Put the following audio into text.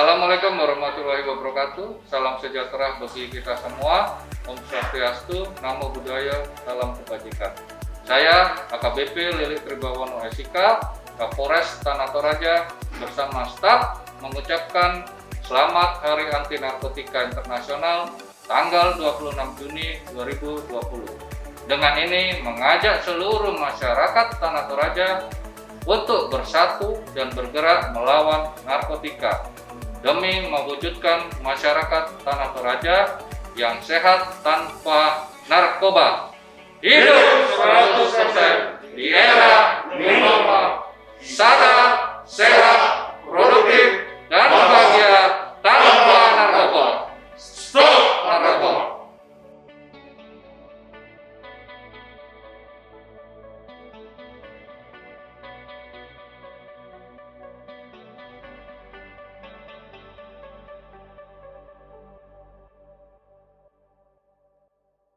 Assalamualaikum warahmatullahi wabarakatuh. Salam sejahtera bagi kita semua. Om Swastiastu, Namo Buddhaya, salam kebajikan. Saya AKBP Lilik Tribawono SIK, Kapolres Tanah Toraja bersama staf mengucapkan selamat Hari Anti Narkotika Internasional tanggal 26 Juni 2020. Dengan ini mengajak seluruh masyarakat Tanah Toraja untuk bersatu dan bergerak melawan narkotika demi mewujudkan masyarakat Tanah Toraja yang sehat tanpa narkoba. Hidup 100% di era new normal. Sadar, sehat,